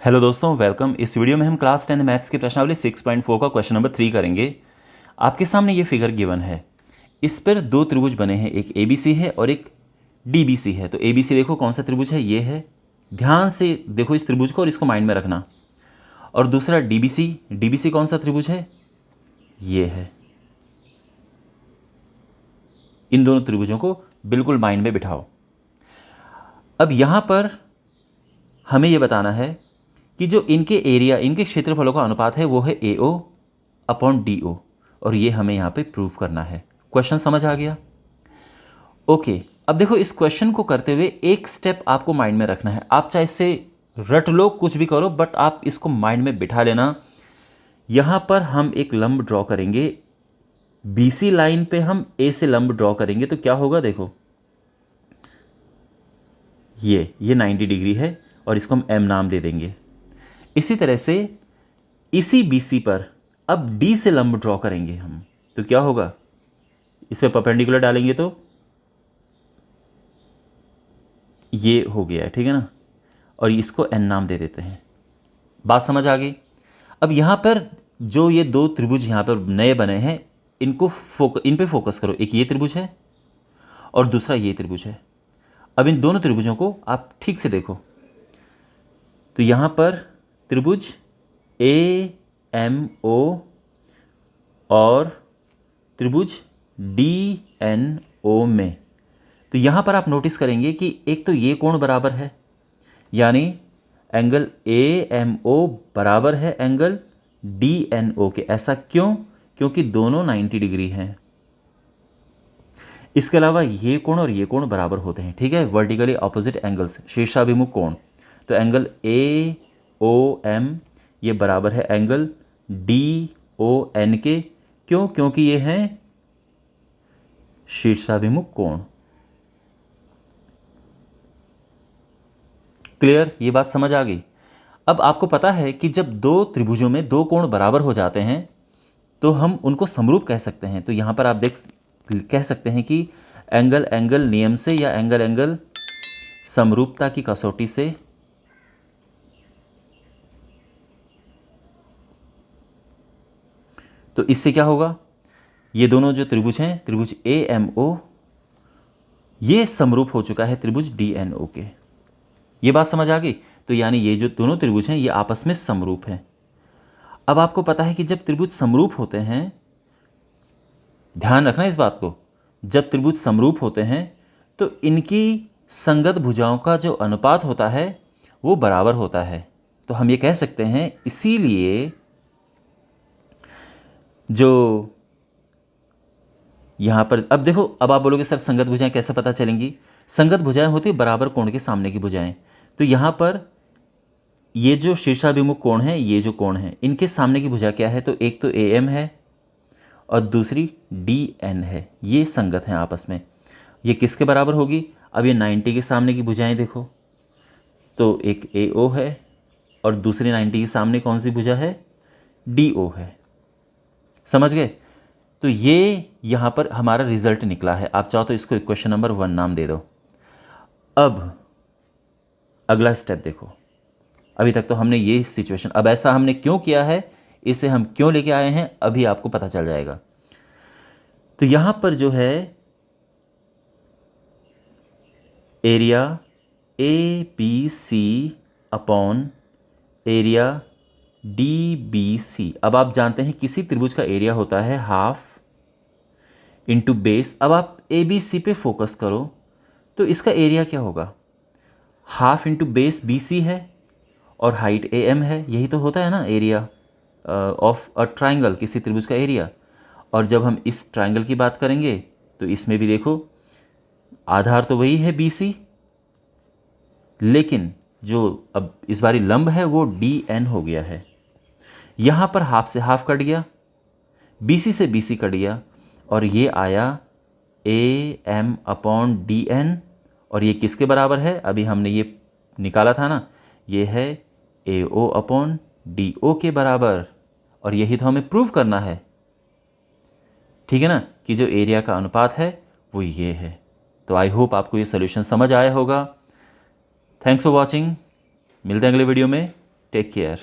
Hello दोस्तों, welcome. इस video में हम क्लास 10 मैथ्स की प्रश्नावली 6.4 का क्वेश्चन नंबर 3 करेंगे। आपके सामने ये फिगर गिवन है। इस पर दो त्रिभुज बने हैं, एक ए बी सी है और एक डी बी सी है। तो ए बी सी देखो कौन सा त्रिभुज है, ये है। ध्यान से देखो इस त्रिभुज को और इसको माइंड में रखना। और दूसरा डी बी सी कौन सा त्रिभुज है, ये है। इन दोनों त्रिभुजों को बिल्कुल माइंड में बिठाओ। अब यहाँ पर हमें ये बताना है कि जो इनके एरिया, इनके क्षेत्रफलों का अनुपात है वो है ए ओ अपॉन डी ओ, और ये हमें यहाँ पे प्रूव करना है। क्वेश्चन समझ आ गया? ओके। अब देखो इस क्वेश्चन को करते हुए एक स्टेप आपको माइंड में रखना है। आप चाहे इससे रट लो, कुछ भी करो, बट आप इसको माइंड में बिठा लेना। यहाँ पर हम एक लंब ड्रॉ करेंगे, बी सी लाइन पे हम ए से लंब ड्रॉ करेंगे तो क्या होगा, देखो ये 90 डिग्री है और इसको हम एम नाम दे देंगे। इसी तरह से इसी BC पर अब D से लंब ड्रॉ करेंगे हम, तो क्या होगा, इस पे परपेंडिकुलर डालेंगे तो ये हो गया है, ठीक है ना। और इसको N नाम दे देते हैं। बात समझ आ गई? अब यहाँ पर जो ये दो त्रिभुज यहाँ पर नए बने हैं, इन पे फोकस करो। एक ये त्रिभुज है और दूसरा ये त्रिभुज है। अब इन दोनों त्रिभुजों को आप ठीक से देखो। तो यहाँ पर त्रिभुज AMO और त्रिभुज DNO में, तो यहाँ पर आप नोटिस करेंगे कि एक तो ये कोण बराबर है, यानी एंगल AMO बराबर है एंगल DNO के। ऐसा क्यों? क्योंकि दोनों 90 डिग्री हैं। इसके अलावा ये कोण और ये कोण बराबर होते हैं, ठीक है, वर्टिकली ऑपोजिट एंगल्स, शीर्षाभिमुख कोण। तो एंगल AOM ये बराबर है एंगल DON के। क्यों? क्योंकि ये हैं शीर्षाभिमुख कोण। क्लियर? ये बात समझ आ गई? अब आपको पता है कि जब दो त्रिभुजों में दो कोण बराबर हो जाते हैं तो हम उनको समरूप कह सकते हैं। तो यहाँ पर आप कह सकते हैं कि एंगल एंगल नियम से या एंगल एंगल समरूपता की कसौटी से तो इससे क्या होगा, ये दोनों जो त्रिभुज हैं, त्रिभुज AMO, ये समरूप हो चुका है त्रिभुज DNO के। ये बात समझ आ गई? तो यानी ये जो दोनों त्रिभुज हैं ये आपस में समरूप हैं। अब आपको पता है कि जब त्रिभुज समरूप होते हैं, ध्यान रखना इस बात को, जब त्रिभुज समरूप होते हैं तो इनकी संगत भुजाओं का जो अनुपात होता है वो बराबर होता है। तो हम ये कह सकते हैं, इसीलिए जो यहाँ पर, अब देखो, अब आप बोलोगे सर संगत भुजाएं कैसे पता चलेंगी? संगत भुजाएं होती बराबर कोण के सामने की भुजाएं। तो यहाँ पर ये जो शीर्षाभिमुख कोण है, ये जो कोण है, इनके सामने की भुजा क्या है? तो एक तो AM है और दूसरी DN है। ये संगत हैं आपस में। ये किसके बराबर होगी? अब ये 90 के सामने की भुजाएं देखो, तो एक AO है और दूसरी 90 के सामने कौन सी भुजा है? DO है। समझ गए? तो ये यहाँ पर हमारा रिजल्ट निकला है। आप चाहो तो इसको इक्वेशन नंबर 1 नाम दे दो। अब अगला स्टेप देखो। अभी तक तो हमने ये सिचुएशन, अब ऐसा हमने क्यों किया है, इसे हम क्यों लेके आए हैं, अभी आपको पता चल जाएगा। तो यहाँ पर जो है area ABC upon area DBC। अब आप जानते हैं किसी त्रिभुज का एरिया होता है हाफ इंटू बेस। अब आप ABC पे फोकस करो तो इसका एरिया क्या होगा? हाफ इंटू बेस BC है और हाइट AM है। यही तो होता है ना एरिया ऑफ अ ट्राइंगल, किसी त्रिभुज का एरिया। और जब हम इस ट्राइंगल की बात करेंगे तो इसमें भी देखो आधार तो वही है BC, लेकिन जो अब इस बारी लंब है वो DN हो गया है। यहाँ पर हाफ से हाफ कट गया, BC से BC कट गया, और ये आया AM अपॉन DN। और ये किसके बराबर है? अभी हमने ये निकाला था ना, ये है AO अपॉन DO के बराबर। और यही तो हमें प्रूव करना है, ठीक है ना, कि जो एरिया का अनुपात है वो ये है। तो आई होप आपको ये सोल्यूशन समझ आया होगा। Thanks for watching. मिलते हैं अगले वीडियो में। Take care.